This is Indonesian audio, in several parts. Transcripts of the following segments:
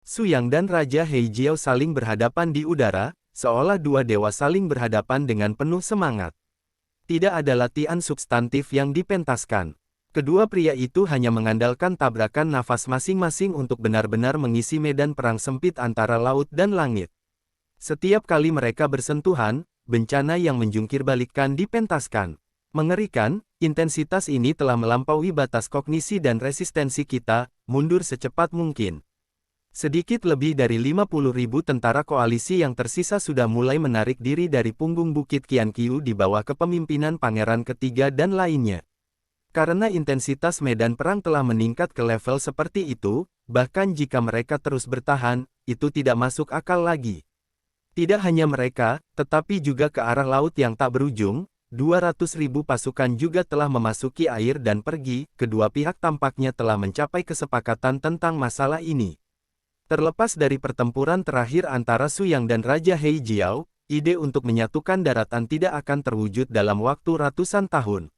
Su Yang dan Raja Heijiao saling berhadapan di udara, seolah dua dewa saling berhadapan dengan penuh semangat. Tidak ada latihan substantif yang dipentaskan. Kedua pria itu hanya mengandalkan tabrakan nafas masing-masing untuk benar-benar mengisi medan perang sempit antara laut dan langit. Setiap kali mereka bersentuhan, bencana yang menjungkir-balikkan dipentaskan. Mengerikan, intensitas ini telah melampaui batas kognisi dan resistensi kita, mundur secepat mungkin. Sedikit lebih dari 50.000 tentara koalisi yang tersisa sudah mulai menarik diri dari punggung Bukit Qianqiu di bawah kepemimpinan Pangeran Ketiga dan lainnya. Karena intensitas medan perang telah meningkat ke level seperti itu, bahkan jika mereka terus bertahan, itu tidak masuk akal lagi. Tidak hanya mereka, tetapi juga ke arah laut yang tak berujung, 200.000 pasukan juga telah memasuki air dan pergi, kedua pihak tampaknya telah mencapai kesepakatan tentang masalah ini. Terlepas dari pertempuran terakhir antara Su Yang dan Raja Heijiao, ide untuk menyatukan daratan tidak akan terwujud dalam waktu ratusan tahun.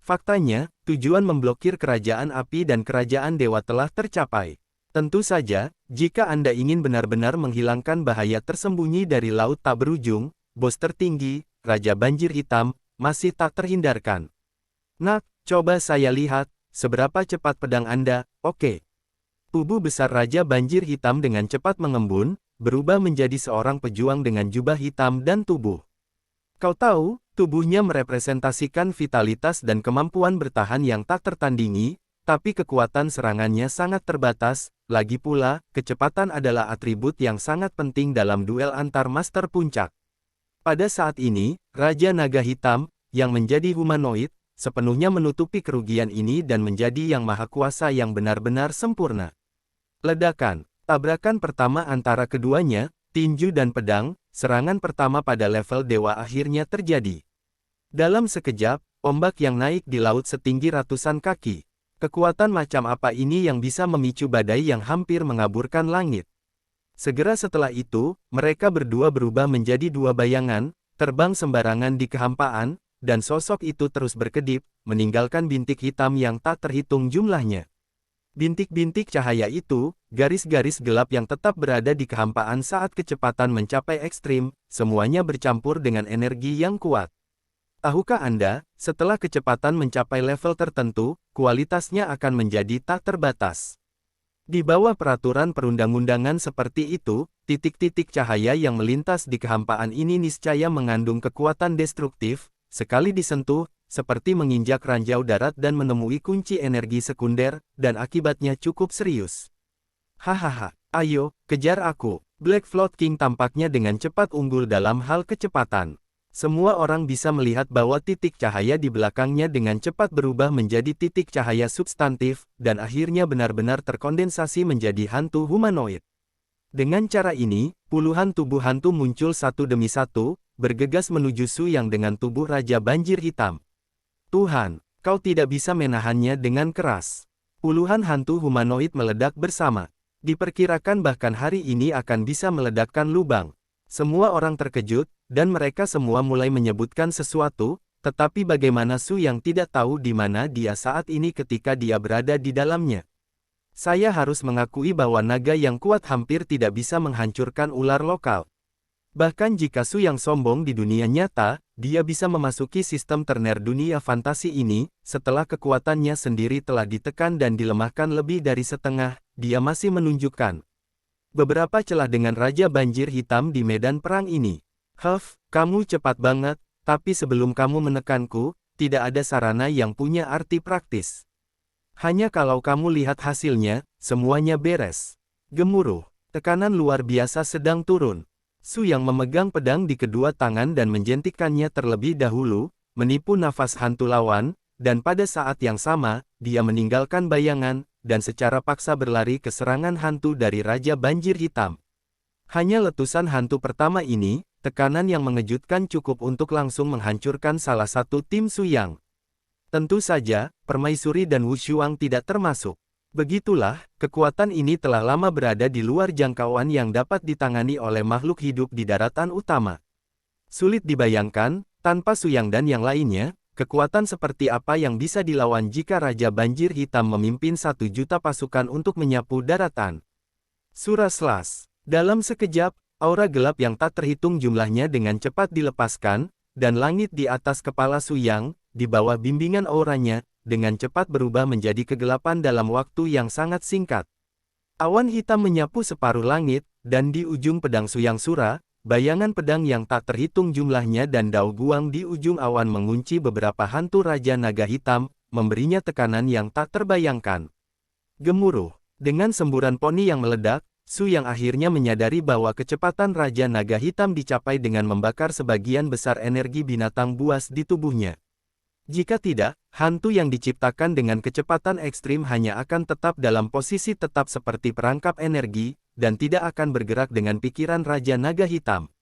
Faktanya, tujuan memblokir kerajaan api dan kerajaan dewa telah tercapai. Tentu saja, jika Anda ingin benar-benar menghilangkan bahaya tersembunyi dari laut tak berujung, bos tertinggi, Raja Banjir Hitam, masih tak terhindarkan. Nak, coba saya lihat, seberapa cepat pedang Anda, oke. Tubuh besar Raja Banjir Hitam dengan cepat mengembun, berubah menjadi seorang pejuang dengan jubah hitam dan tubuh. Kau tahu, tubuhnya merepresentasikan vitalitas dan kemampuan bertahan yang tak tertandingi, tapi kekuatan serangannya sangat terbatas, lagi pula, kecepatan adalah atribut yang sangat penting dalam duel antar master puncak. Pada saat ini, Raja Naga Hitam, yang menjadi humanoid, sepenuhnya menutupi kerugian ini dan menjadi yang maha kuasa yang benar-benar sempurna. Ledakan, tabrakan pertama antara keduanya, tinju dan pedang, serangan pertama pada level dewa akhirnya terjadi. Dalam sekejap, ombak yang naik di laut setinggi ratusan kaki. Kekuatan macam apa ini yang bisa memicu badai yang hampir mengaburkan langit? Segera setelah itu, mereka berdua berubah menjadi dua bayangan, terbang sembarangan di kehampaan, dan sosok itu terus berkedip, meninggalkan bintik hitam yang tak terhitung jumlahnya. Bintik-bintik cahaya itu, garis-garis gelap yang tetap berada di kehampaan saat kecepatan mencapai ekstrim, semuanya bercampur dengan energi yang kuat. Tahukah Anda, setelah kecepatan mencapai level tertentu, kualitasnya akan menjadi tak terbatas. Di bawah peraturan perundang-undangan seperti itu, titik-titik cahaya yang melintas di kehampaan ini niscaya mengandung kekuatan destruktif, sekali disentuh, seperti menginjak ranjau darat dan menemui kunci energi sekunder, dan akibatnya cukup serius. Hahaha, ayo, kejar aku. Black Float King tampaknya dengan cepat unggul dalam hal kecepatan. Semua orang bisa melihat bahwa titik cahaya di belakangnya dengan cepat berubah menjadi titik cahaya substantif, dan akhirnya benar-benar terkondensasi menjadi hantu humanoid. Dengan cara ini, puluhan tubuh hantu muncul satu demi satu, bergegas menuju Su Yang dengan tubuh Raja Banjir Hitam. Tuhan, kau tidak bisa menahannya dengan keras. Puluhan hantu humanoid meledak bersama. Diperkirakan bahkan hari ini akan bisa meledakkan lubang. Semua orang terkejut, dan mereka semua mulai menyebutkan sesuatu, tetapi bagaimana Su Yang tidak tahu di mana dia saat ini ketika dia berada di dalamnya. Saya harus mengakui bahwa naga yang kuat hampir tidak bisa menghancurkan ular lokal. Bahkan jika Su Yang sombong di dunia nyata, dia bisa memasuki sistem terner dunia fantasi ini, setelah kekuatannya sendiri telah ditekan dan dilemahkan lebih dari setengah, dia masih menunjukkan beberapa celah dengan Raja Banjir Hitam di medan perang ini. Huff, kamu cepat banget, tapi sebelum kamu menekanku, tidak ada sarana yang punya arti praktis. Hanya kalau kamu lihat hasilnya, semuanya beres. Gemuruh, tekanan luar biasa sedang turun. Su Yang memegang pedang di kedua tangan dan menjentikkannya terlebih dahulu, menipu nafas hantu lawan, dan pada saat yang sama, dia meninggalkan bayangan, dan secara paksa berlari ke serangan hantu dari Raja Banjir Hitam. Hanya letusan hantu pertama ini, tekanan yang mengejutkan cukup untuk langsung menghancurkan salah satu tim Su Yang. Tentu saja, Permaisuri dan Wu Shuang tidak termasuk. Begitulah, kekuatan ini telah lama berada di luar jangkauan yang dapat ditangani oleh makhluk hidup di daratan utama. Sulit dibayangkan, tanpa Su Yang dan yang lainnya, kekuatan seperti apa yang bisa dilawan jika Raja Banjir Hitam memimpin 1 juta pasukan untuk menyapu daratan. Surah Slas. Dalam sekejap, aura gelap yang tak terhitung jumlahnya dengan cepat dilepaskan, dan langit di atas kepala Su Yang, di bawah bimbingan auranya, dengan cepat berubah menjadi kegelapan dalam waktu yang sangat singkat. Awan hitam menyapu separuh langit, dan di ujung pedang Su Yang Sura, bayangan pedang yang tak terhitung jumlahnya dan Dao Guang di ujung awan mengunci beberapa hantu Raja Naga Hitam, memberinya tekanan yang tak terbayangkan. Gemuruh. Dengan semburan poni yang meledak, Su Yang akhirnya menyadari bahwa kecepatan Raja Naga Hitam dicapai dengan membakar sebagian besar energi binatang buas di tubuhnya. Jika tidak, hantu yang diciptakan dengan kecepatan ekstrim hanya akan tetap dalam posisi tetap seperti perangkap energi, dan tidak akan bergerak dengan pikiran Raja Naga Hitam.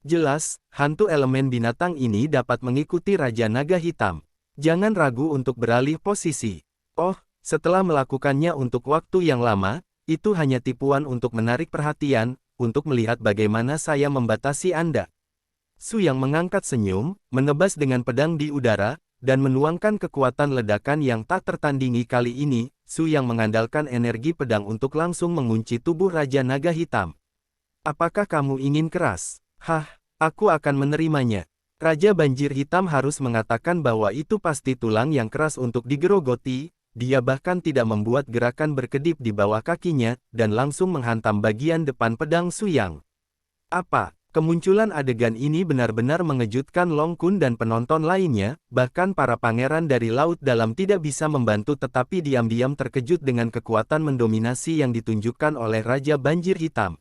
Jelas, hantu elemen binatang ini dapat mengikuti Raja Naga Hitam. Jangan ragu untuk beralih posisi. Oh, setelah melakukannya untuk waktu yang lama, itu hanya tipuan untuk menarik perhatian, untuk melihat bagaimana saya membatasi Anda. Su Yang mengangkat senyum, menebas dengan pedang di udara, dan menuangkan kekuatan ledakan yang tak tertandingi kali ini. Su Yang mengandalkan energi pedang untuk langsung mengunci tubuh Raja Naga Hitam. Apakah kamu ingin keras? Hah, aku akan menerimanya. Raja Banjir Hitam harus mengatakan bahwa itu pasti tulang yang keras untuk digerogoti. Dia bahkan tidak membuat gerakan berkedip di bawah kakinya, dan langsung menghantam bagian depan pedang Su Yang. Apa? Kemunculan adegan ini benar-benar mengejutkan Long Kun dan penonton lainnya, bahkan para pangeran dari Laut Dalam tidak bisa membantu tetapi diam-diam terkejut dengan kekuatan mendominasi yang ditunjukkan oleh Raja Banjir Hitam.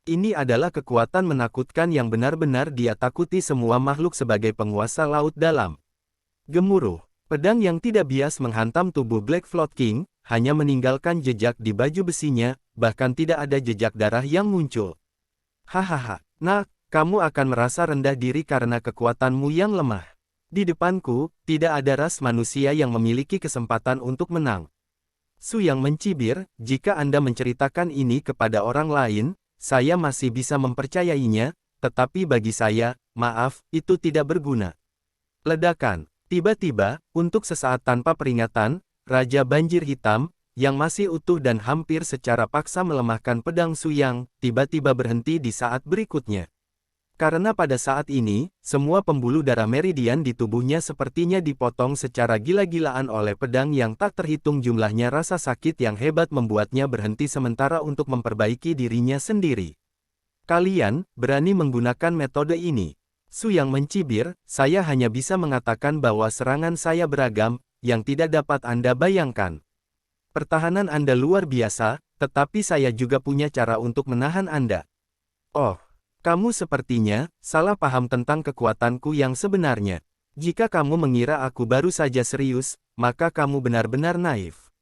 Ini adalah kekuatan menakutkan yang benar-benar dia takuti semua makhluk sebagai penguasa Laut Dalam. Gemuruh. Pedang yang tidak bias menghantam tubuh Black Float King, hanya meninggalkan jejak di baju besinya, bahkan tidak ada jejak darah yang muncul. Hahaha, nak, kamu akan merasa rendah diri karena kekuatanmu yang lemah. Di depanku, tidak ada ras manusia yang memiliki kesempatan untuk menang. Su Yang mencibir, jika Anda menceritakan ini kepada orang lain, saya masih bisa mempercayainya, tetapi bagi saya, maaf, itu tidak berguna. Ledakan. Tiba-tiba, untuk sesaat tanpa peringatan, Raja Banjir Hitam, yang masih utuh dan hampir secara paksa melemahkan pedang Su Yang, tiba-tiba berhenti di saat berikutnya. Karena pada saat ini, semua pembuluh darah meridian di tubuhnya sepertinya dipotong secara gila-gilaan oleh pedang yang tak terhitung jumlahnya. Rasa sakit yang hebat membuatnya berhenti sementara untuk memperbaiki dirinya sendiri. Kalian berani menggunakan metode ini? Su Yang mencibir, saya hanya bisa mengatakan bahwa serangan saya beragam, yang tidak dapat Anda bayangkan. Pertahanan Anda luar biasa, tetapi saya juga punya cara untuk menahan Anda. Oh, kamu sepertinya salah paham tentang kekuatanku yang sebenarnya. Jika kamu mengira aku baru saja serius, maka kamu benar-benar naif.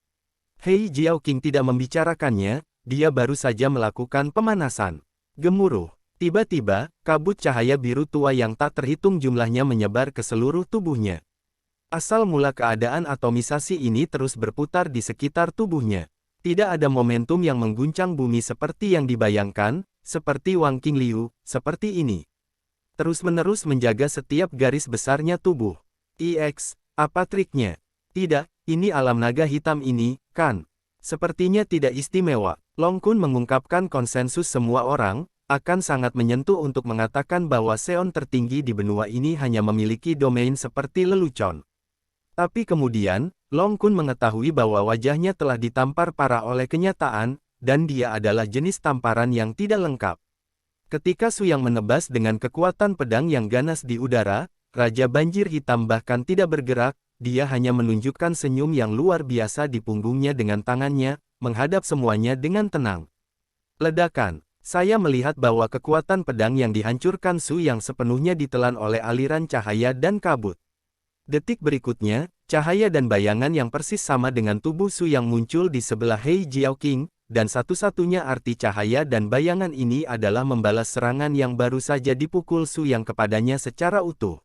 Hei Jiao Qing tidak membicarakannya, dia baru saja melakukan pemanasan. Gemuruh. Tiba-tiba, kabut cahaya biru tua yang tak terhitung jumlahnya menyebar ke seluruh tubuhnya. Asal mula keadaan atomisasi ini terus berputar di sekitar tubuhnya. Tidak ada momentum yang mengguncang bumi seperti yang dibayangkan, seperti Wang Qingliu, seperti ini. Terus-menerus menjaga setiap garis besarnya tubuh. Apa triknya? Tidak, ini alam naga hitam ini, kan? Sepertinya tidak istimewa. Long Kun mengungkapkan konsensus semua orang, akan sangat menyentuh untuk mengatakan bahwa Seon tertinggi di benua ini hanya memiliki domain seperti lelucon. Tapi kemudian, Long Kun mengetahui bahwa wajahnya telah ditampar parah oleh kenyataan, dan dia adalah jenis tamparan yang tidak lengkap. Ketika Su Yang menebas dengan kekuatan pedang yang ganas di udara, Raja Banjir Hitam bahkan tidak bergerak, dia hanya menunjukkan senyum yang luar biasa di punggungnya dengan tangannya, menghadap semuanya dengan tenang. Ledakan. Saya melihat bahwa kekuatan pedang yang dihancurkan Su Yang sepenuhnya ditelan oleh aliran cahaya dan kabut. Detik berikutnya, cahaya dan bayangan yang persis sama dengan tubuh Su Yang muncul di sebelah Hei Jiao Qing, dan satu-satunya arti cahaya dan bayangan ini adalah membalas serangan yang baru saja dipukul Su Yang kepadanya secara utuh.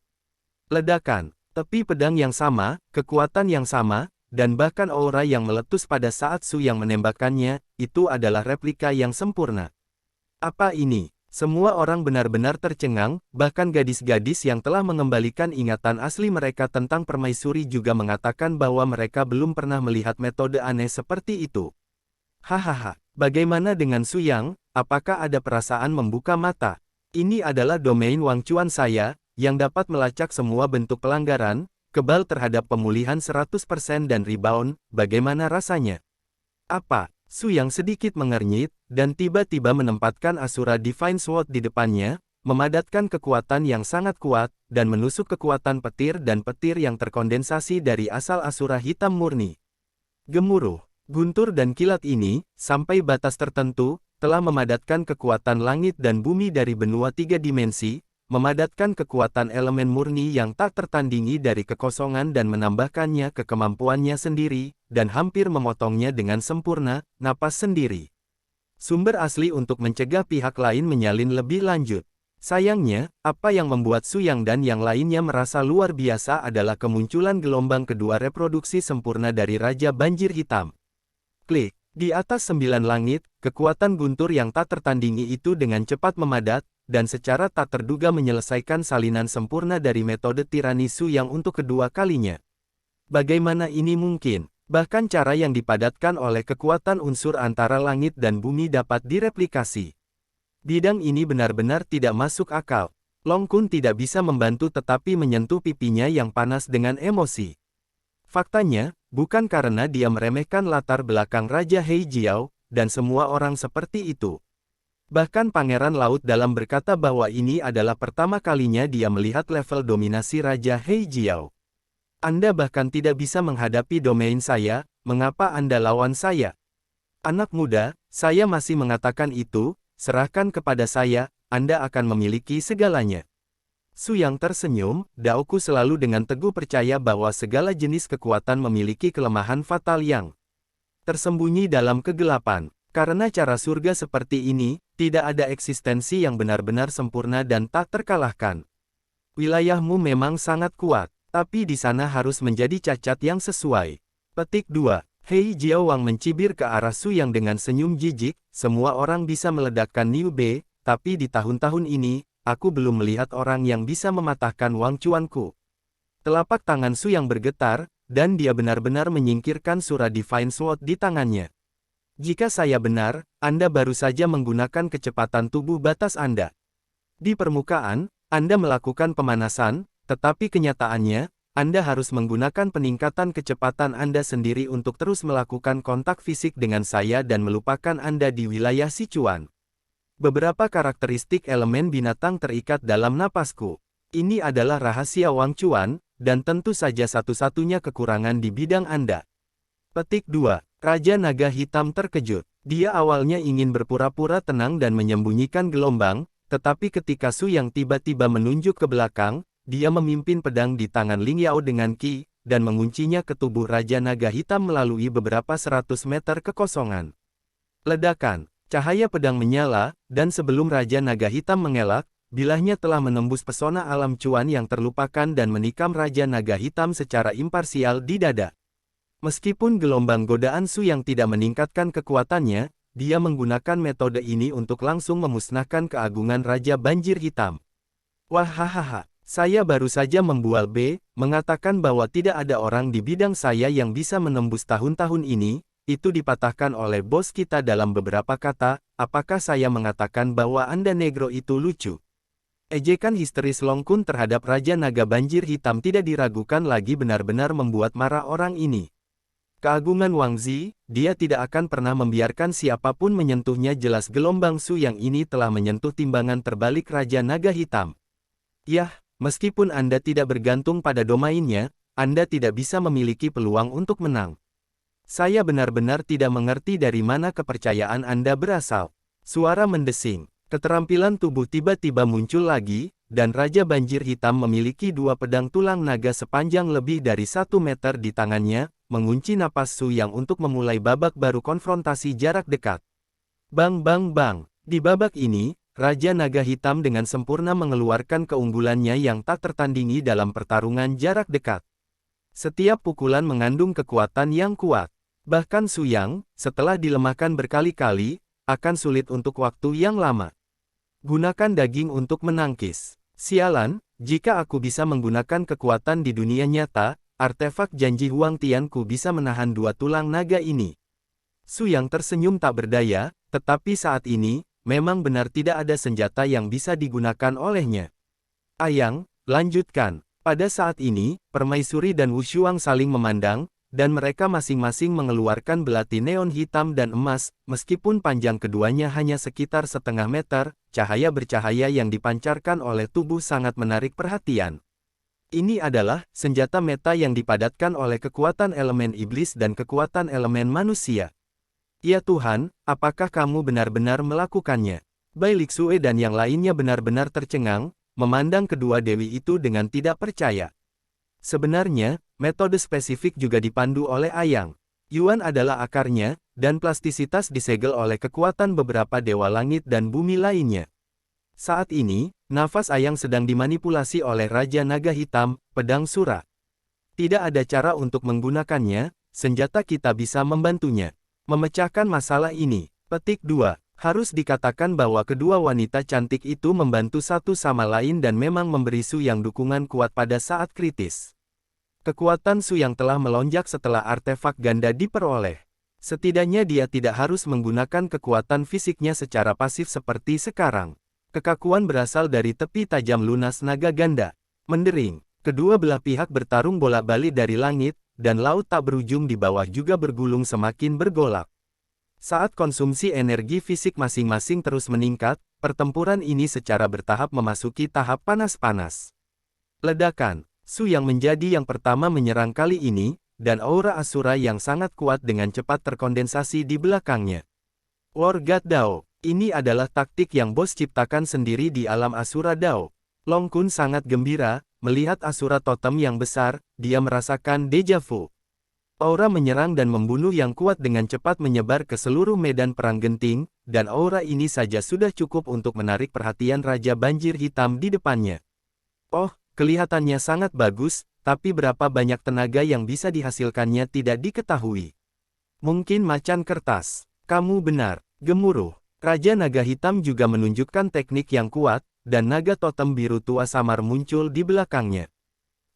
Ledakan, tepi pedang yang sama, kekuatan yang sama, dan bahkan aura yang meletus pada saat Su Yang menembakkannya, itu adalah replika yang sempurna. Apa ini? Semua orang benar-benar tercengang, bahkan gadis-gadis yang telah mengembalikan ingatan asli mereka tentang permaisuri juga mengatakan bahwa mereka belum pernah melihat metode aneh seperti itu. Hahaha, Bagaimana dengan Su Yang? Apakah ada perasaan membuka mata? Ini adalah domain Wang Chuan saya, yang dapat melacak semua bentuk pelanggaran, kebal terhadap pemulihan 100% dan rebound, bagaimana rasanya? Apa? Su Yang sedikit mengernyit, dan tiba-tiba menempatkan Asura Divine Sword di depannya, memadatkan kekuatan yang sangat kuat, dan menusuk kekuatan petir dan petir yang terkondensasi dari asal Asura hitam murni. Gemuruh, guntur dan kilat ini, sampai batas tertentu, telah memadatkan kekuatan langit dan bumi dari benua 3 dimensi, memadatkan kekuatan elemen murni yang tak tertandingi dari kekosongan dan menambahkannya ke kemampuannya sendiri, dan hampir memotongnya dengan sempurna, napas sendiri. Sumber asli untuk mencegah pihak lain menyalin lebih lanjut. Sayangnya, apa yang membuat Su Yang dan yang lainnya merasa luar biasa adalah kemunculan gelombang kedua reproduksi sempurna dari Raja Banjir Hitam. Klik. Di atas 9 langit, kekuatan guntur yang tak tertandingi itu dengan cepat memadat, dan secara tak terduga menyelesaikan salinan sempurna dari metode tirani Su Yang untuk kedua kalinya. Bagaimana ini mungkin? Bahkan cara yang dipadatkan oleh kekuatan unsur antara langit dan bumi dapat direplikasi. Bidang ini benar-benar tidak masuk akal. Long Kun tidak bisa membantu tetapi menyentuh pipinya yang panas dengan emosi. Faktanya, bukan karena dia meremehkan latar belakang Raja Heijiao, dan semua orang seperti itu. Bahkan Pangeran Laut Dalam berkata bahwa ini adalah pertama kalinya dia melihat level dominasi Raja Heijiao. Anda bahkan tidak bisa menghadapi domain saya, mengapa Anda lawan saya? Anak muda, saya masih mengatakan itu, serahkan kepada saya, Anda akan memiliki segalanya. Su Yang tersenyum, Daoku selalu dengan teguh percaya bahwa segala jenis kekuatan memiliki kelemahan fatal yang tersembunyi dalam kegelapan. Karena cara surga seperti ini, tidak ada eksistensi yang benar-benar sempurna dan tak terkalahkan. Wilayahmu memang sangat kuat, tapi di sana harus menjadi cacat yang sesuai. Petik 2. Hei Jiao Wang mencibir ke arah Su Yang dengan senyum jijik, semua orang bisa meledakkan Niu Bei, tapi di tahun-tahun ini, aku belum melihat orang yang bisa mematahkan Wang Chuanku. Telapak tangan Su Yang bergetar, dan dia benar-benar menyingkirkan Sura Divine Sword di tangannya. Jika saya benar, Anda baru saja menggunakan kecepatan tubuh batas Anda. Di permukaan, Anda melakukan pemanasan, tetapi kenyataannya, Anda harus menggunakan peningkatan kecepatan Anda sendiri untuk terus melakukan kontak fisik dengan saya dan melupakan Anda di wilayah Sichuan. Beberapa karakteristik elemen binatang terikat dalam napasku. Ini adalah rahasia Wang Chuan, dan tentu saja satu-satunya kekurangan di bidang Anda. Petik 2. Raja Naga Hitam terkejut. Dia awalnya ingin berpura-pura tenang dan menyembunyikan gelombang, tetapi ketika Su Yang tiba-tiba menunjuk ke belakang, dia memimpin pedang di tangan Ling Yao dengan Qi, dan menguncinya ke tubuh Raja Naga Hitam melalui beberapa 100 meter kekosongan. Ledakan, cahaya pedang menyala, dan sebelum Raja Naga Hitam mengelak, bilahnya telah menembus pesona alam Chuan yang terlupakan dan menikam Raja Naga Hitam secara imparsial di dada. Meskipun gelombang godaan Su Yang tidak meningkatkan kekuatannya, dia menggunakan metode ini untuk langsung memusnahkan keagungan Raja Banjir Hitam. Wahahaha. Saya baru saja membual B, mengatakan bahwa tidak ada orang di bidang saya yang bisa menembus tahun-tahun ini, itu dipatahkan oleh bos kita dalam beberapa kata, apakah saya mengatakan bahwa Anda negro itu lucu? Ejekan histeris Long Kun terhadap Raja Naga Banjir Hitam tidak diragukan lagi benar-benar membuat marah orang ini. Keagungan Wang Zi, dia tidak akan pernah membiarkan siapapun menyentuhnya. Jelas gelombang Su Yang ini telah menyentuh timbangan terbalik Raja Naga Hitam. Yah. Meskipun Anda tidak bergantung pada domainnya, Anda tidak bisa memiliki peluang untuk menang. Saya benar-benar tidak mengerti dari mana kepercayaan Anda berasal. Suara mendesing. Keterampilan tubuh tiba-tiba muncul lagi, dan Raja Banjir Hitam memiliki dua pedang tulang naga sepanjang lebih dari 1 meter di tangannya, mengunci napas Su Yang untuk memulai babak baru konfrontasi jarak dekat. Bang bang bang. Di babak ini, Raja Naga Hitam dengan sempurna mengeluarkan keunggulannya yang tak tertandingi dalam pertarungan jarak dekat. Setiap pukulan mengandung kekuatan yang kuat. Bahkan Su Yang, setelah dilemahkan berkali-kali, akan sulit untuk waktu yang lama. Gunakan daging untuk menangkis. Sialan, jika aku bisa menggunakan kekuatan di dunia nyata, artefak janji Huang Tianku bisa menahan dua tulang naga ini. Su Yang tersenyum tak berdaya, tetapi saat ini, memang benar tidak ada senjata yang bisa digunakan olehnya. Ayang, lanjutkan. Pada saat ini, Permaisuri dan Wushuang saling memandang, dan mereka masing-masing mengeluarkan belati neon hitam dan emas, meskipun panjang keduanya hanya sekitar setengah meter, cahaya bercahaya yang dipancarkan oleh tubuh sangat menarik perhatian. Ini adalah senjata meta yang dipadatkan oleh kekuatan elemen iblis dan kekuatan elemen manusia. Ya Tuhan, apakah kamu benar-benar melakukannya? Bai Lixue dan yang lainnya benar-benar tercengang, memandang kedua dewi itu dengan tidak percaya. Sebenarnya, metode spesifik juga dipandu oleh Ayang. Yuan adalah akarnya, dan plastisitas disegel oleh kekuatan beberapa dewa langit dan bumi lainnya. Saat ini, nafas Ayang sedang dimanipulasi oleh Raja Naga Hitam, Pedang Sura. Tidak ada cara untuk menggunakannya, senjata kita bisa membantunya. Memecahkan masalah ini. Petik 2. Harus dikatakan bahwa kedua wanita cantik itu membantu satu sama lain dan memang memberi Su Yang dukungan kuat pada saat kritis. Kekuatan Su Yang telah melonjak setelah artefak ganda diperoleh. Setidaknya dia tidak harus menggunakan kekuatan fisiknya secara pasif seperti sekarang. Kekakuan berasal dari tepi tajam lunas naga ganda. Mendering. Kedua belah pihak bertarung bolak-balik dari langit, dan laut tak berujung di bawah juga bergulung semakin bergolak. Saat konsumsi energi fisik masing-masing terus meningkat, pertempuran ini secara bertahap memasuki tahap panas-panas. Ledakan. Su Yang menjadi yang pertama menyerang kali ini, dan aura Asura yang sangat kuat dengan cepat terkondensasi di belakangnya. War God Dao. Ini adalah taktik yang bos ciptakan sendiri di alam Asura Dao. Long Kun sangat gembira, melihat Asura Totem yang besar, dia merasakan deja vu. Aura menyerang dan membunuh yang kuat dengan cepat menyebar ke seluruh medan perang genting, dan aura ini saja sudah cukup untuk menarik perhatian Raja Banjir Hitam di depannya. Oh, kelihatannya sangat bagus, tapi berapa banyak tenaga yang bisa dihasilkannya tidak diketahui. Mungkin macan kertas. Kamu benar, gemuruh. Raja Naga Hitam juga menunjukkan teknik yang kuat, dan naga totem biru tua samar muncul di belakangnya.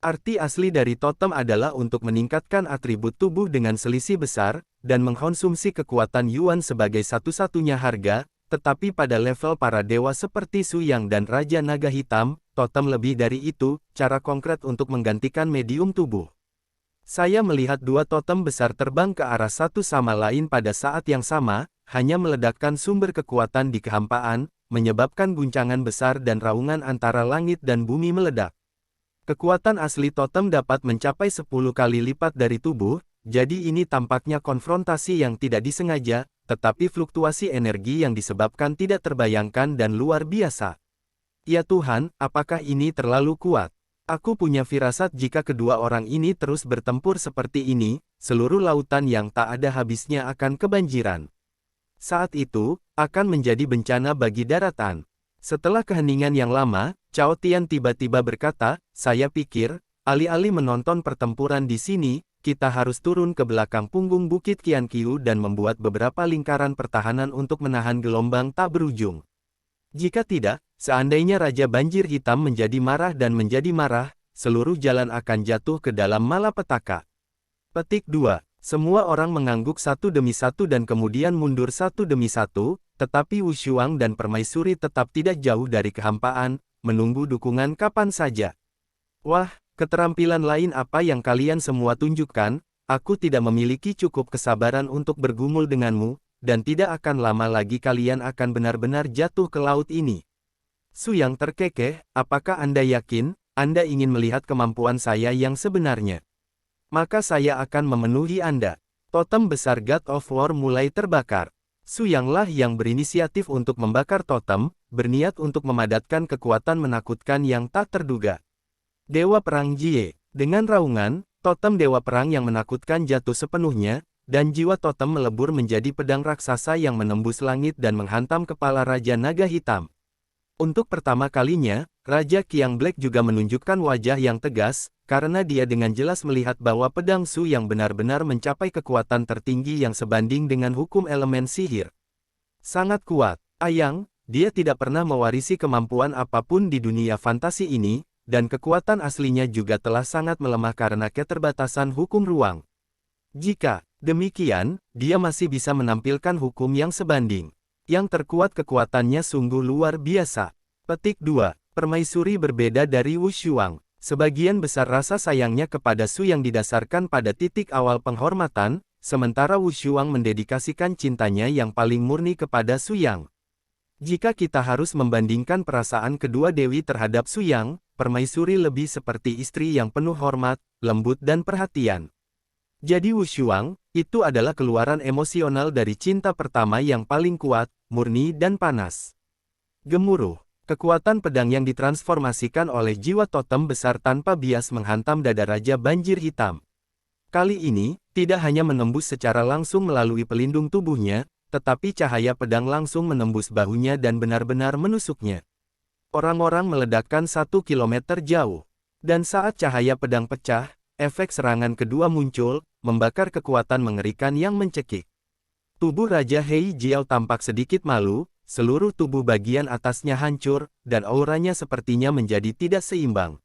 Arti asli dari totem adalah untuk meningkatkan atribut tubuh dengan selisih besar, dan mengkonsumsi kekuatan Yuan sebagai satu-satunya harga, tetapi pada level para dewa seperti Su Yang dan Raja Naga Hitam, totem lebih dari itu, cara konkret untuk menggantikan medium tubuh. Saya melihat dua totem besar terbang ke arah satu sama lain pada saat yang sama, hanya meledakkan sumber kekuatan di kehampaan, menyebabkan guncangan besar dan raungan antara langit dan bumi meledak. Kekuatan asli totem dapat mencapai 10 kali lipat dari tubuh, jadi ini tampaknya konfrontasi yang tidak disengaja, tetapi fluktuasi energi yang disebabkan tidak terbayangkan dan luar biasa. Ya Tuhan, apakah ini terlalu kuat? Aku punya firasat jika kedua orang ini terus bertempur seperti ini, seluruh lautan yang tak ada habisnya akan kebanjiran. Saat itu, akan menjadi bencana bagi daratan. Setelah keheningan yang lama, Cao Tian tiba-tiba berkata, saya pikir, alih-alih menonton pertempuran di sini, kita harus turun ke belakang punggung Bukit Qianqiu dan membuat beberapa lingkaran pertahanan untuk menahan gelombang tak berujung. Jika tidak, seandainya Raja Banjir Hitam menjadi marah dan menjadi marah, seluruh jalan akan jatuh ke dalam malapetaka. Petik 2. Semua orang mengangguk satu demi satu dan kemudian mundur satu demi satu, tetapi Wushuang dan Permaisuri tetap tidak jauh dari kehampaan, menunggu dukungan kapan saja. Wah, keterampilan lain apa yang kalian semua tunjukkan? Aku tidak memiliki cukup kesabaran untuk bergumul denganmu, dan tidak akan lama lagi kalian akan benar-benar jatuh ke laut ini. Su Yang terkekeh, apakah Anda yakin, Anda ingin melihat kemampuan saya yang sebenarnya? Maka saya akan memenuhi Anda. Totem besar God of War mulai terbakar. Su Yang lah yang berinisiatif untuk membakar totem, berniat untuk memadatkan kekuatan menakutkan yang tak terduga. Dewa Perang Jie. Dengan raungan, totem Dewa Perang yang menakutkan jatuh sepenuhnya, dan jiwa totem melebur menjadi pedang raksasa yang menembus langit dan menghantam kepala Raja Naga Hitam. Untuk pertama kalinya, Raja Qiang Black juga menunjukkan wajah yang tegas, karena dia dengan jelas melihat bahwa pedang Su Yang benar-benar mencapai kekuatan tertinggi yang sebanding dengan hukum elemen sihir. Sangat kuat. Ayang, dia tidak pernah mewarisi kemampuan apapun di dunia fantasi ini, dan kekuatan aslinya juga telah sangat melemah karena keterbatasan hukum ruang. Jika Demikian, dia masih bisa menampilkan hukum yang sebanding. Yang terkuat kekuatannya sungguh luar biasa. Petik 2. Permaisuri berbeda dari Wu Shuang. Sebagian besar rasa sayangnya kepada Su yang didasarkan pada titik awal penghormatan, sementara Wu Shuang mendedikasikan cintanya yang paling murni kepada Su Yang. Jika kita harus membandingkan perasaan kedua dewi terhadap Su Yang, permaisuri lebih seperti istri yang penuh hormat, lembut dan perhatian. Jadi Wu Shuang, itu adalah keluaran emosional dari cinta pertama yang paling kuat, murni dan panas. Gemuruh. Kekuatan pedang yang ditransformasikan oleh jiwa totem besar tanpa bias menghantam dada Raja Banjir Hitam. Kali ini, tidak hanya menembus secara langsung melalui pelindung tubuhnya, tetapi cahaya pedang langsung menembus bahunya dan benar-benar menusuknya. Orang-orang meledakkan 1 kilometer jauh. Dan saat cahaya pedang pecah, efek serangan kedua muncul, membakar kekuatan mengerikan yang mencekik. Tubuh Raja Hei Jiao tampak sedikit malu, seluruh tubuh bagian atasnya hancur, dan auranya sepertinya menjadi tidak seimbang.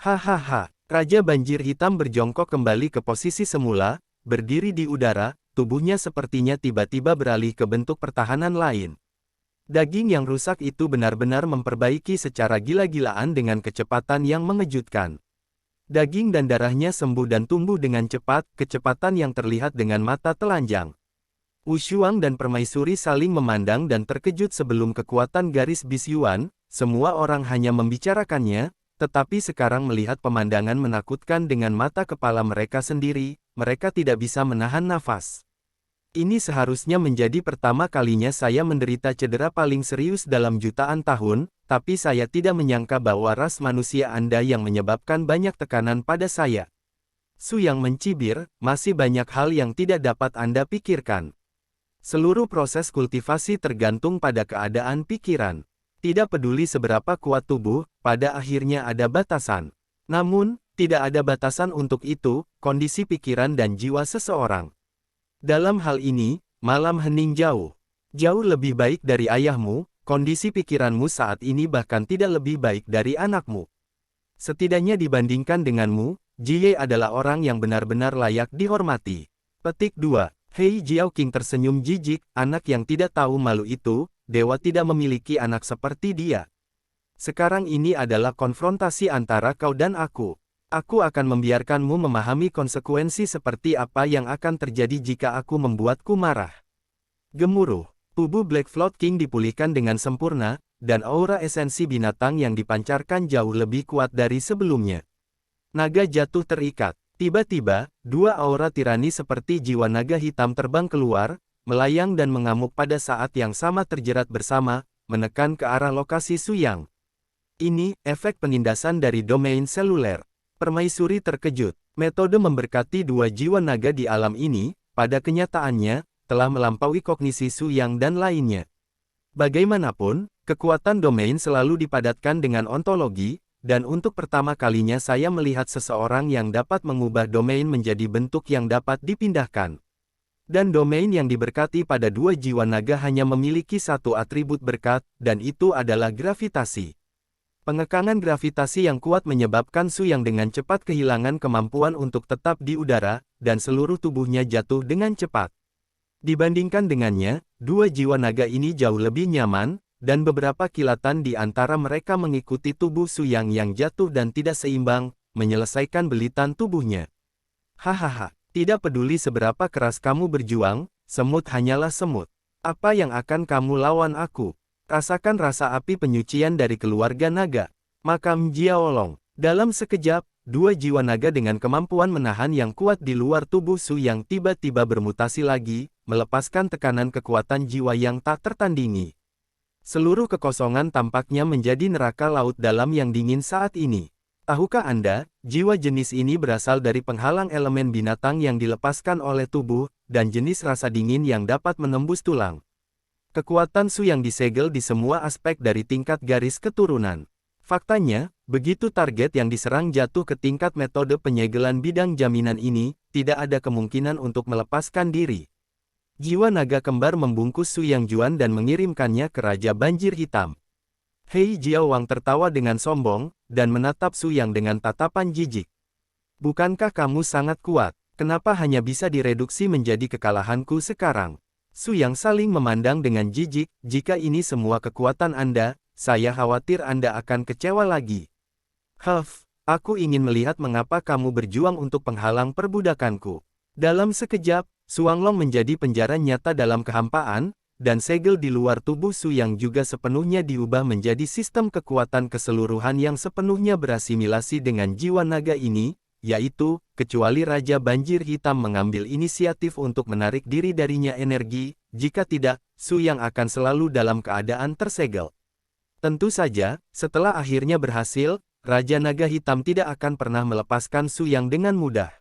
Hahaha, Raja Banjir Hitam berjongkok kembali ke posisi semula, berdiri di udara, tubuhnya sepertinya tiba-tiba beralih ke bentuk pertahanan lain. Daging yang rusak itu benar-benar memperbaiki secara gila-gilaan dengan kecepatan yang mengejutkan. Daging dan darahnya sembuh dan tumbuh dengan cepat, kecepatan yang terlihat dengan mata telanjang. Wu Shuang dan permaisuri saling memandang dan terkejut sebelum kekuatan garis bisyuan, semua orang hanya membicarakannya, tetapi sekarang melihat pemandangan menakutkan dengan mata kepala mereka sendiri, mereka tidak bisa menahan nafas. Ini seharusnya menjadi pertama kalinya saya menderita cedera paling serius dalam jutaan tahun, tapi saya tidak menyangka bahwa ras manusia Anda yang menyebabkan banyak tekanan pada saya. Su yang mencibir, masih banyak hal yang tidak dapat Anda pikirkan. Seluruh proses kultivasi tergantung pada keadaan pikiran. Tidak peduli seberapa kuat tubuh, pada akhirnya ada batasan. Namun, tidak ada batasan untuk itu, kondisi pikiran dan jiwa seseorang. Dalam hal ini, malam hening jauh. Jauh lebih baik dari ayahmu, kondisi pikiranmu saat ini bahkan tidak lebih baik dari anakmu. Setidaknya dibandingkan denganmu, Jie adalah orang yang benar-benar layak dihormati. Petik 2. Hei Jiao King tersenyum jijik, anak yang tidak tahu malu itu, dewa tidak memiliki anak seperti dia. Sekarang ini adalah konfrontasi antara kau dan aku. Aku akan membiarkanmu memahami konsekuensi seperti apa yang akan terjadi jika aku membuatku marah. Gemuruh. Tubuh Black Float King dipulihkan dengan sempurna, dan aura esensi binatang yang dipancarkan jauh lebih kuat dari sebelumnya. Naga jatuh terikat. Tiba-tiba, dua aura tirani seperti jiwa naga hitam terbang keluar, melayang dan mengamuk pada saat yang sama terjerat bersama, menekan ke arah lokasi Su Yang. Ini, efek penindasan dari domain seluler. Permaisuri terkejut. Metode memberkati dua jiwa naga di alam ini, pada kenyataannya, telah melampaui kognisi Su Yang dan lainnya. Bagaimanapun, kekuatan domain selalu dipadatkan dengan ontologi, dan untuk pertama kalinya saya melihat seseorang yang dapat mengubah domain menjadi bentuk yang dapat dipindahkan. Dan domain yang diberkati pada dua jiwa naga hanya memiliki satu atribut berkat, dan itu adalah gravitasi. Pengekangan gravitasi yang kuat menyebabkan Su Yang dengan cepat kehilangan kemampuan untuk tetap di udara, dan seluruh tubuhnya jatuh dengan cepat. Dibandingkan dengannya, dua jiwa naga ini jauh lebih nyaman, dan beberapa kilatan di antara mereka mengikuti tubuh Su Yang yang jatuh dan tidak seimbang, menyelesaikan belitan tubuhnya. Hahaha, tidak peduli seberapa keras kamu berjuang, semut hanyalah semut. Apa yang akan kamu lawan aku? Rasakan rasa api penyucian dari keluarga naga. Makam Jiaolong. Dalam sekejap, dua jiwa naga dengan kemampuan menahan yang kuat di luar tubuh Su Yang tiba-tiba bermutasi lagi, melepaskan tekanan kekuatan jiwa yang tak tertandingi. Seluruh kekosongan tampaknya menjadi neraka laut dalam yang dingin saat ini. Tahukah Anda, jiwa jenis ini berasal dari penghalang elemen binatang yang dilepaskan oleh tubuh, dan jenis rasa dingin yang dapat menembus tulang. Kekuatan Su Yang disegel di semua aspek dari tingkat garis keturunan. Faktanya, begitu target yang diserang jatuh ke tingkat metode penyegelan bidang jaminan ini, tidak ada kemungkinan untuk melepaskan diri. Jiwa naga kembar membungkus Su Yang Juan dan mengirimkannya ke Raja Banjir Hitam. Hei Jiao Wang tertawa dengan sombong, dan menatap Su Yang dengan tatapan jijik. Bukankah kamu sangat kuat? Kenapa hanya bisa direduksi menjadi kekalahanku sekarang? Su Yang saling memandang dengan jijik, jika ini semua kekuatan Anda, saya khawatir Anda akan kecewa lagi. Aku ingin melihat mengapa kamu berjuang untuk penghalang perbudakanku. Dalam sekejap, Suanglong menjadi penjara nyata dalam kehampaan, dan segel di luar tubuh Su Yang juga sepenuhnya diubah menjadi sistem kekuatan keseluruhan yang sepenuhnya berasimilasi dengan jiwa naga ini, yaitu, kecuali Raja Banjir Hitam mengambil inisiatif untuk menarik diri darinya energi, jika tidak, Su Yang akan selalu dalam keadaan tersegel. Tentu saja, setelah akhirnya berhasil, Raja Naga Hitam tidak akan pernah melepaskan Su Yang dengan mudah.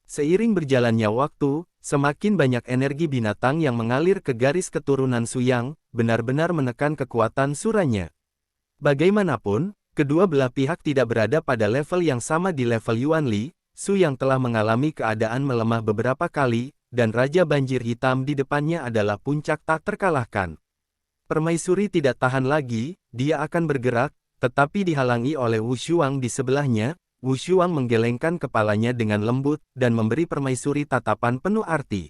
Seiring berjalannya waktu, semakin banyak energi binatang yang mengalir ke garis keturunan Su Yang, benar-benar menekan kekuatan suranya. Bagaimanapun, kedua belah pihak tidak berada pada level yang sama di level Yuan Li. Su Yang telah mengalami keadaan melemah beberapa kali, dan Raja Banjir Hitam di depannya adalah puncak tak terkalahkan. Permaisuri tidak tahan lagi, dia akan bergerak, tetapi dihalangi oleh Wu Shuang di sebelahnya. Wu Shuang menggelengkan kepalanya dengan lembut, dan memberi permaisuri tatapan penuh arti.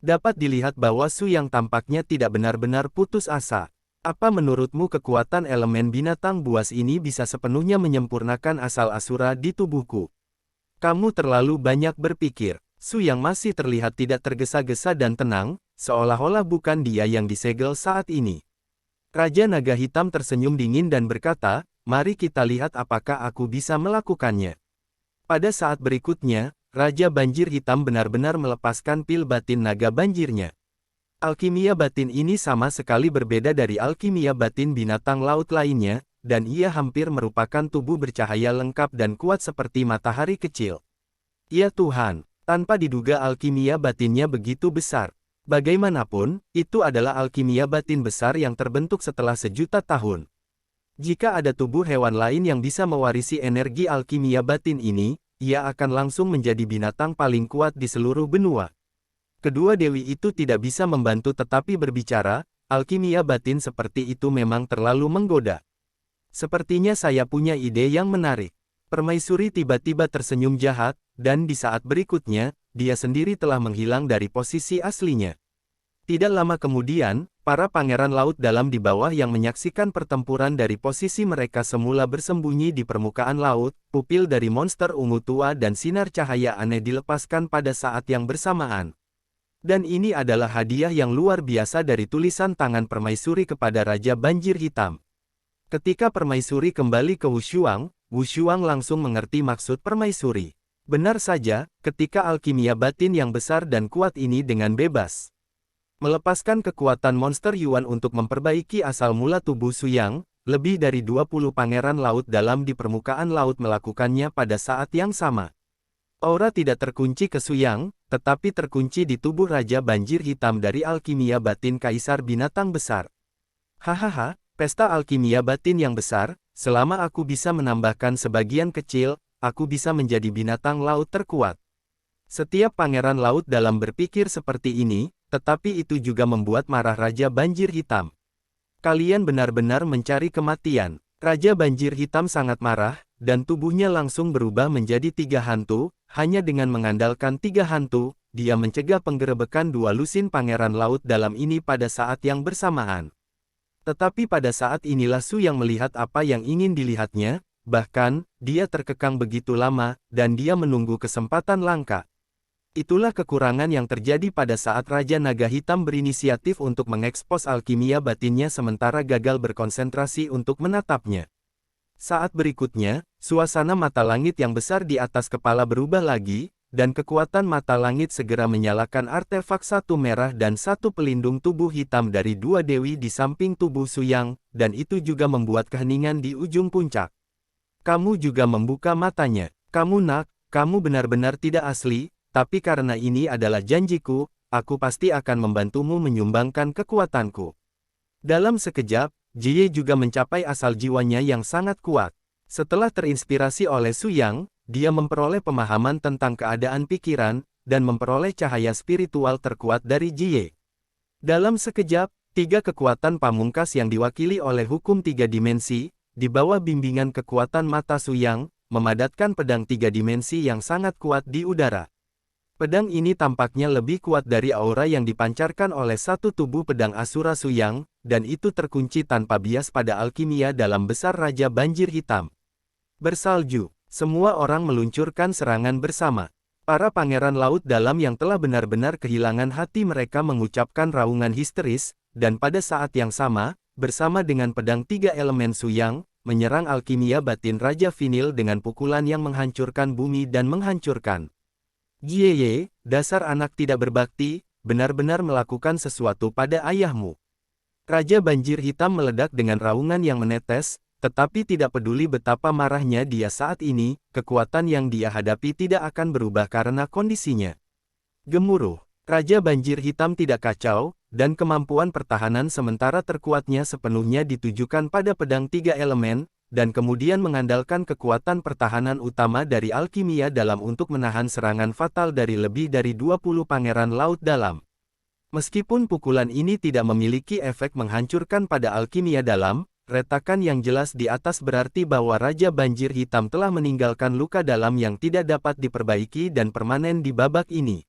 Dapat dilihat bahwa Su Yang tampaknya tidak benar-benar putus asa. Apa menurutmu kekuatan elemen binatang buas ini bisa sepenuhnya menyempurnakan asal asura di tubuhku? Kamu terlalu banyak berpikir. Su Yang masih terlihat tidak tergesa-gesa dan tenang, seolah-olah bukan dia yang disegel saat ini. Raja Naga Hitam tersenyum dingin dan berkata, mari kita lihat apakah aku bisa melakukannya. Pada saat berikutnya, Raja Banjir Hitam benar-benar melepaskan pil batin naga banjirnya. Alkimia batin ini sama sekali berbeda dari alkimia batin binatang laut lainnya, dan ia hampir merupakan tubuh bercahaya lengkap dan kuat seperti matahari kecil. Ya Tuhan, tanpa diduga alkimia batinnya begitu besar. Bagaimanapun, itu adalah alkimia batin besar yang terbentuk setelah sejuta tahun. Jika ada tubuh hewan lain yang bisa mewarisi energi alkimia batin ini, ia akan langsung menjadi binatang paling kuat di seluruh benua. Kedua dewi itu tidak bisa membantu tetapi berbicara, alkimia batin seperti itu memang terlalu menggoda. Sepertinya saya punya ide yang menarik. Permaisuri tiba-tiba tersenyum jahat, dan di saat berikutnya, dia sendiri telah menghilang dari posisi aslinya. Tidak lama kemudian, para pangeran laut dalam di bawah yang menyaksikan pertempuran dari posisi mereka semula bersembunyi di permukaan laut, pupil dari monster ungu tua dan sinar cahaya aneh dilepaskan pada saat yang bersamaan. Dan ini adalah hadiah yang luar biasa dari tulisan tangan permaisuri kepada Raja Banjir Hitam. Ketika permaisuri kembali ke Wu Shuang langsung mengerti maksud permaisuri. Benar saja, ketika alkimia batin yang besar dan kuat ini dengan bebas melepaskan kekuatan monster Yuan untuk memperbaiki asal mula tubuh Su Yang, lebih dari 20 pangeran laut dalam di permukaan laut melakukannya pada saat yang sama. Aura tidak terkunci ke Su Yang, tetapi terkunci di tubuh Raja Banjir Hitam dari alkimia batin Kaisar Binatang Besar. Hahaha, pesta alkimia batin yang besar, selama aku bisa menambahkan sebagian kecil, aku bisa menjadi binatang laut terkuat. Setiap pangeran laut dalam berpikir seperti ini, tetapi itu juga membuat marah Raja Banjir Hitam. Kalian benar-benar mencari kematian. Raja Banjir Hitam sangat marah, dan tubuhnya langsung berubah menjadi 3 hantu. Hanya dengan mengandalkan 3 hantu, dia mencegah penggerebekan 2 lusin pangeran laut dalam ini pada saat yang bersamaan. Tetapi pada saat inilah Su yang melihat apa yang ingin dilihatnya. Bahkan, dia terkekang begitu lama, dan dia menunggu kesempatan langka. Itulah kekurangan yang terjadi pada saat Raja Naga Hitam berinisiatif untuk mengekspos alkimia batinnya sementara gagal berkonsentrasi untuk menatapnya. Saat berikutnya, suasana mata langit yang besar di atas kepala berubah lagi, dan kekuatan mata langit segera menyalakan artefak satu merah dan satu pelindung tubuh hitam dari 2 dewi di samping tubuh Su Yang, dan itu juga membuat keheningan di ujung puncak. Kamu juga membuka matanya. Kamu kamu benar-benar tidak asli, tapi karena ini adalah janjiku, aku pasti akan membantumu menyumbangkan kekuatanku. Dalam sekejap, Jie juga mencapai asal jiwanya yang sangat kuat. Setelah terinspirasi oleh Su Yang, dia memperoleh pemahaman tentang keadaan pikiran, dan memperoleh cahaya spiritual terkuat dari Jie. Dalam sekejap, 3 kekuatan pamungkas yang diwakili oleh hukum 3 dimensi, di bawah bimbingan kekuatan mata Su Yang, memadatkan pedang 3 dimensi yang sangat kuat di udara. Pedang ini tampaknya lebih kuat dari aura yang dipancarkan oleh satu tubuh pedang Asura Suyang, dan itu terkunci tanpa bias pada alkimia dalam besar Raja Banjir Hitam. Bersalju, semua orang meluncurkan serangan bersama. Para pangeran laut dalam yang telah benar-benar kehilangan hati mereka mengucapkan raungan histeris, dan pada saat yang sama, bersama dengan pedang tiga elemen Suyang, menyerang alkimia batin Raja Vinil dengan pukulan yang menghancurkan bumi dan menghancurkan. Jieye, dasar anak tidak berbakti, benar-benar melakukan sesuatu pada ayahmu. Raja Banjir Hitam meledak dengan raungan yang menetes, tetapi tidak peduli betapa marahnya dia saat ini, kekuatan yang dia hadapi tidak akan berubah karena kondisinya. Gemuruh, Raja Banjir Hitam tidak kacau, dan kemampuan pertahanan sementara terkuatnya sepenuhnya ditujukan pada pedang tiga elemen, dan kemudian mengandalkan kekuatan pertahanan utama dari alkimia dalam untuk menahan serangan fatal dari lebih dari 20 pangeran laut dalam. Meskipun pukulan ini tidak memiliki efek menghancurkan pada alkimia dalam, retakan yang jelas di atas berarti bahwa Raja Banjir Hitam telah meninggalkan luka dalam yang tidak dapat diperbaiki dan permanen di babak ini.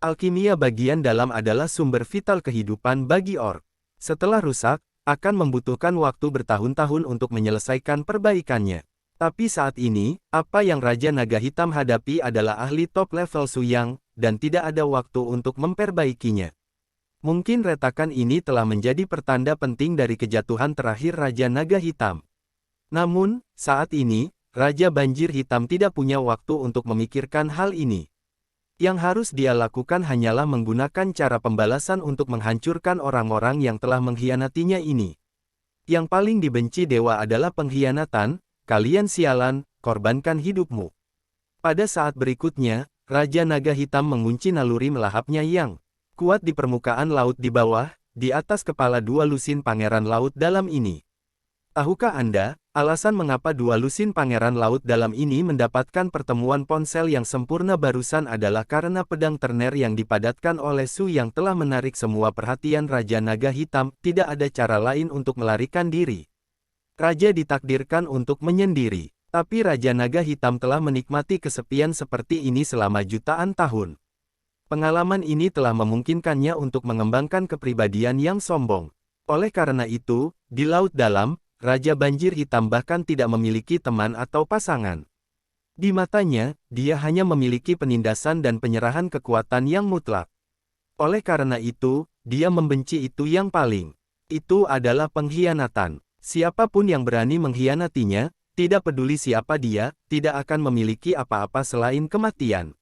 Alkimia bagian dalam adalah sumber vital kehidupan bagi orc. Setelah rusak, akan membutuhkan waktu bertahun-tahun untuk menyelesaikan perbaikannya. Tapi saat ini, apa yang Raja Naga Hitam hadapi adalah ahli top level Suyang, dan tidak ada waktu untuk memperbaikinya. Mungkin retakan ini telah menjadi pertanda penting dari kejatuhan terakhir Raja Naga Hitam. Namun, saat ini, Raja Banjir Hitam tidak punya waktu untuk memikirkan hal ini. Yang harus dia lakukan hanyalah menggunakan cara pembalasan untuk menghancurkan orang-orang yang telah mengkhianatinya ini. Yang paling dibenci dewa adalah pengkhianatan, kalian sialan, korbankan hidupmu. Pada saat berikutnya, Raja Naga Hitam mengunci naluri melahapnya yang kuat di permukaan laut di bawah, di atas kepala dua lusin pangeran laut dalam ini. Tahukah Anda, alasan mengapa dua lusin pangeran laut dalam ini mendapatkan pertemuan ponsel yang sempurna barusan adalah karena pedang terner yang dipadatkan oleh Su yang telah menarik semua perhatian Raja Naga Hitam, tidak ada cara lain untuk melarikan diri. Raja ditakdirkan untuk menyendiri, tapi Raja Naga Hitam telah menikmati kesepian seperti ini selama jutaan tahun. Pengalaman ini telah memungkinkannya untuk mengembangkan kepribadian yang sombong. Oleh karena itu, di laut dalam, Raja Banjir Hitam bahkan tidak memiliki teman atau pasangan. Di matanya, dia hanya memiliki penindasan dan penyerahan kekuatan yang mutlak. Oleh karena itu, dia membenci itu yang paling. Itu adalah pengkhianatan. Siapapun yang berani mengkhianatinya, tidak peduli siapa dia, tidak akan memiliki apa-apa selain kematian.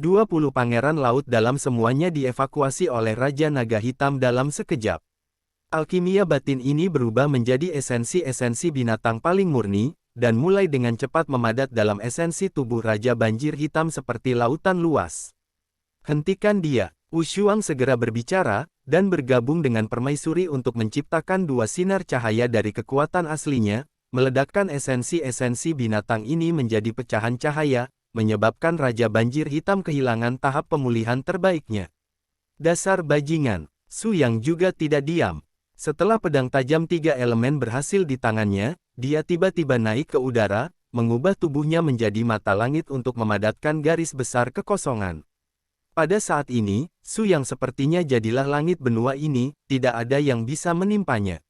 20 pangeran laut dalam semuanya dievakuasi oleh Raja Naga Hitam dalam sekejap. Alkimia batin ini berubah menjadi esensi-esensi binatang paling murni, dan mulai dengan cepat memadat dalam esensi tubuh Raja Banjir Hitam seperti lautan luas. Hentikan dia, Wushuang segera berbicara, dan bergabung dengan permaisuri untuk menciptakan dua sinar cahaya dari kekuatan aslinya, meledakkan esensi-esensi binatang ini menjadi pecahan cahaya, menyebabkan Raja Banjir Hitam kehilangan tahap pemulihan terbaiknya. Dasar bajingan, Su yang juga tidak diam. Setelah pedang tajam tiga elemen berhasil di tangannya, dia tiba-tiba naik ke udara, mengubah tubuhnya menjadi mata langit untuk memadatkan garis besar kekosongan. Pada saat ini, Su yang sepertinya jadilah langit benua ini, tidak ada yang bisa menimpanya.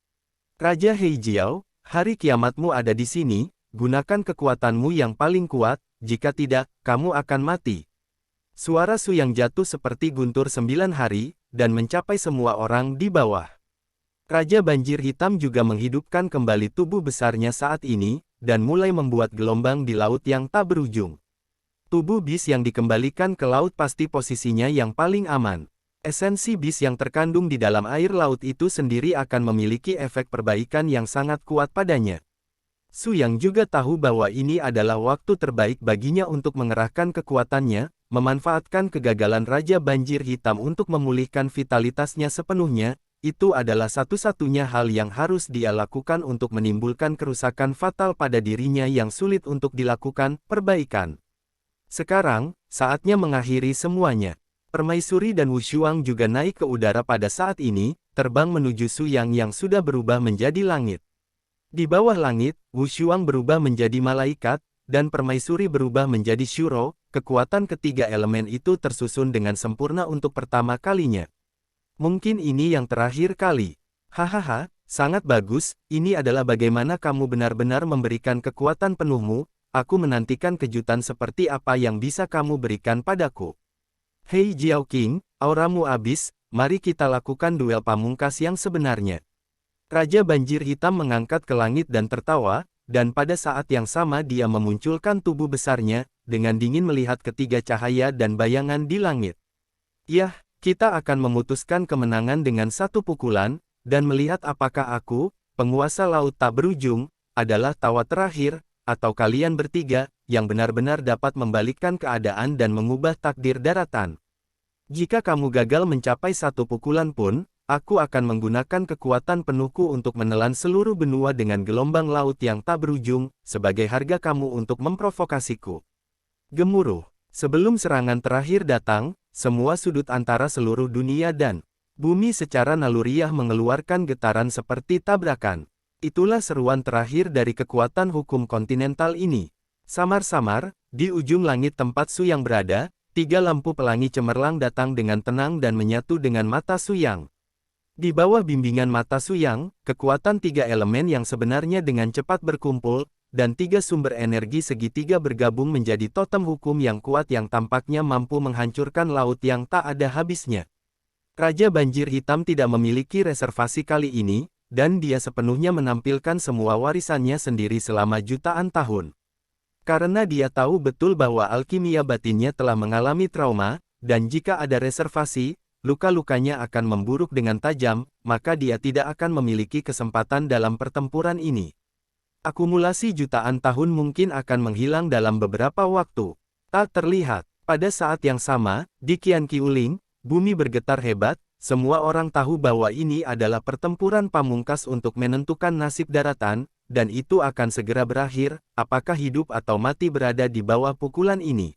Raja Heijiao, hari kiamatmu ada di sini, gunakan kekuatanmu yang paling kuat, jika tidak, kamu akan mati. Suara Su yang jatuh seperti guntur 9 hari, dan mencapai semua orang di bawah. Raja Banjir Hitam juga menghidupkan kembali tubuh besarnya saat ini, dan mulai membuat gelombang di laut yang tak berujung. Tubuh bis yang dikembalikan ke laut pasti posisinya yang paling aman. Esensi bis yang terkandung di dalam air laut itu sendiri akan memiliki efek perbaikan yang sangat kuat padanya. Su yang juga tahu bahwa ini adalah waktu terbaik baginya untuk mengerahkan kekuatannya, memanfaatkan kegagalan Raja Banjir Hitam untuk memulihkan vitalitasnya sepenuhnya. Itu adalah satu-satunya hal yang harus dia lakukan untuk menimbulkan kerusakan fatal pada dirinya yang sulit untuk dilakukan, perbaikan. Sekarang, saatnya mengakhiri semuanya. Permaisuri dan Wushuang juga naik ke udara pada saat ini, terbang menuju Su yang sudah berubah menjadi langit. Di bawah langit, Wushuang berubah menjadi malaikat, dan Permaisuri berubah menjadi Shuro, kekuatan ketiga elemen itu tersusun dengan sempurna untuk pertama kalinya. Mungkin ini yang terakhir kali. Hahaha, sangat bagus, ini adalah bagaimana kamu benar-benar memberikan kekuatan penuhmu, aku menantikan kejutan seperti apa yang bisa kamu berikan padaku. Hei Jiao Qing, auramu habis, mari kita lakukan duel pamungkas yang sebenarnya. Raja Banjir Hitam mengangkat ke langit dan tertawa, dan pada saat yang sama dia memunculkan tubuh besarnya, dengan dingin melihat ketiga cahaya dan bayangan di langit. Yah, kita akan memutuskan kemenangan dengan satu pukulan, dan melihat apakah aku, penguasa laut tak berujung, adalah tawa terakhir, atau kalian bertiga, yang benar-benar dapat membalikkan keadaan dan mengubah takdir daratan. Jika kamu gagal mencapai satu pukulan pun, aku akan menggunakan kekuatan penuhku untuk menelan seluruh benua dengan gelombang laut yang tak berujung, sebagai harga kamu untuk memprovokasiku. Gemuruh. Sebelum serangan terakhir datang, semua sudut antara seluruh dunia dan bumi secara naluriah mengeluarkan getaran seperti tabrakan. Itulah seruan terakhir dari kekuatan hukum kontinental ini. Samar-samar, di ujung langit tempat Su Yang berada, 3 lampu pelangi cemerlang datang dengan tenang dan menyatu dengan mata Su Yang. Di bawah bimbingan mata Su Yang, kekuatan 3 elemen yang sebenarnya dengan cepat berkumpul, dan 3 sumber energi segitiga bergabung menjadi totem hukum yang kuat yang tampaknya mampu menghancurkan laut yang tak ada habisnya. Raja Banjir Hitam tidak memiliki reservasi kali ini, dan dia sepenuhnya menampilkan semua warisannya sendiri selama jutaan tahun. Karena dia tahu betul bahwa alkimia batinnya telah mengalami trauma, dan jika ada reservasi, luka-lukanya akan memburuk dengan tajam, maka dia tidak akan memiliki kesempatan dalam pertempuran ini. Akumulasi jutaan tahun mungkin akan menghilang dalam beberapa waktu. Tak terlihat. Pada saat yang sama, di Qian Qiuling, bumi bergetar hebat, semua orang tahu bahwa ini adalah pertempuran pamungkas untuk menentukan nasib daratan, dan itu akan segera berakhir, apakah hidup atau mati berada di bawah pukulan ini.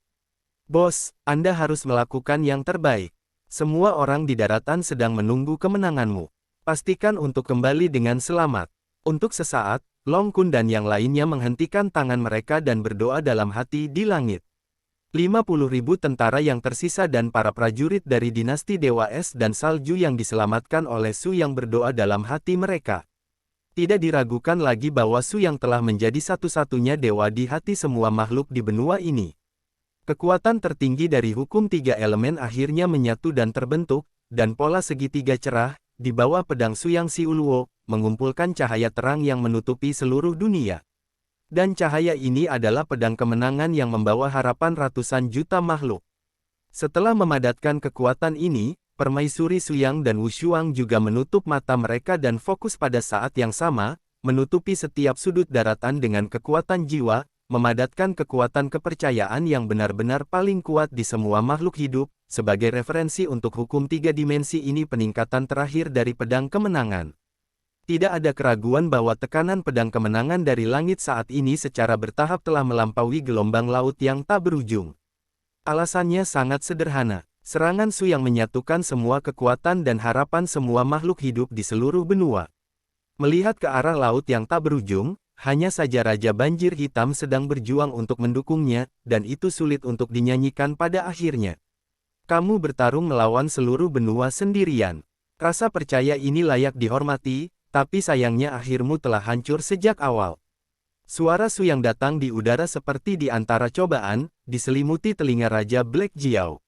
Bos, Anda harus melakukan yang terbaik. Semua orang di daratan sedang menunggu kemenanganmu. Pastikan untuk kembali dengan selamat. Untuk sesaat, Long Kun dan yang lainnya menghentikan tangan mereka dan berdoa dalam hati di langit. 50.000 tentara yang tersisa dan para prajurit dari dinasti Dewa Es dan Salju yang diselamatkan oleh Su yang berdoa dalam hati mereka. Tidak diragukan lagi bahwa Su yang telah menjadi satu-satunya dewa di hati semua makhluk di benua ini. Kekuatan tertinggi dari hukum 3 elemen akhirnya menyatu dan terbentuk, dan pola segitiga cerah, di bawah pedang Su Yang Xiuluo, mengumpulkan cahaya terang yang menutupi seluruh dunia. Dan cahaya ini adalah pedang kemenangan yang membawa harapan ratusan juta makhluk. Setelah memadatkan kekuatan ini, permaisuri Su Yang dan Wu Shuang juga menutup mata mereka dan fokus pada saat yang sama, menutupi setiap sudut daratan dengan kekuatan jiwa, memadatkan kekuatan kepercayaan yang benar-benar paling kuat di semua makhluk hidup, sebagai referensi untuk hukum 3 dimensi ini peningkatan terakhir dari pedang kemenangan. Tidak ada keraguan bahwa tekanan pedang kemenangan dari langit saat ini secara bertahap telah melampaui gelombang laut yang tak berujung. Alasannya sangat sederhana, serangan Su yang menyatukan semua kekuatan dan harapan semua makhluk hidup di seluruh benua. Melihat ke arah laut yang tak berujung, hanya saja Raja Banjir Hitam sedang berjuang untuk mendukungnya, dan itu sulit untuk dinyanyikan pada akhirnya. Kamu bertarung melawan seluruh benua sendirian. Rasa percaya ini layak dihormati, tapi sayangnya akhirmu telah hancur sejak awal. Suara Su yang datang di udara seperti di antara cobaan, diselimuti telinga Raja Black Jiao.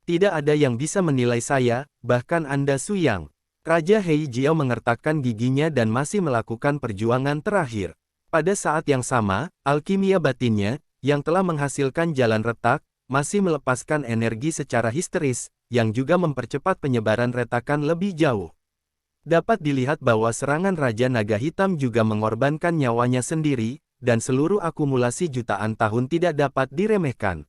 Tidak ada yang bisa menilai saya, bahkan Anda Su Yang. Raja Hei Jiao mengertakkan giginya dan masih melakukan perjuangan terakhir. Pada saat yang sama, alkimia batinnya, yang telah menghasilkan jalan retak, masih melepaskan energi secara histeris, yang juga mempercepat penyebaran retakan lebih jauh. Dapat dilihat bahwa serangan Raja Naga Hitam juga mengorbankan nyawanya sendiri, dan seluruh akumulasi jutaan tahun tidak dapat diremehkan.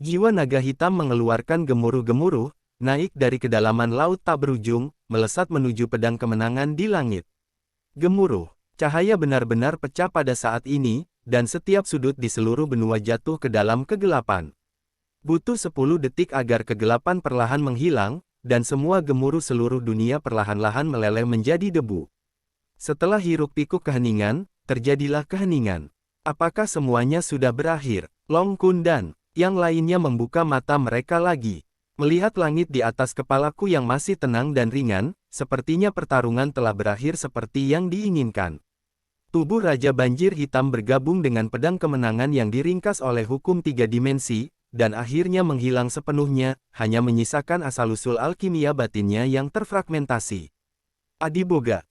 Jiwa Naga Hitam mengeluarkan gemuruh-gemuruh, naik dari kedalaman laut tak berujung, melesat menuju pedang kemenangan di langit. Gemuruh. Cahaya benar-benar pecah pada saat ini, dan setiap sudut di seluruh benua jatuh ke dalam kegelapan. Butuh 10 detik agar kegelapan perlahan menghilang, dan semua gemuruh seluruh dunia perlahan-lahan meleleh menjadi debu. Setelah hiruk-pikuk keheningan, terjadilah keheningan. Apakah semuanya sudah berakhir? Long Kun dan Yang lainnya membuka mata mereka lagi. Melihat langit di atas kepalaku yang masih tenang dan ringan, sepertinya pertarungan telah berakhir seperti yang diinginkan. Tubuh Raja Banjir Hitam bergabung dengan pedang kemenangan yang diringkas oleh hukum 3 dimensi, dan akhirnya menghilang sepenuhnya, hanya menyisakan asal-usul alkimia batinnya yang terfragmentasi. Adiboga,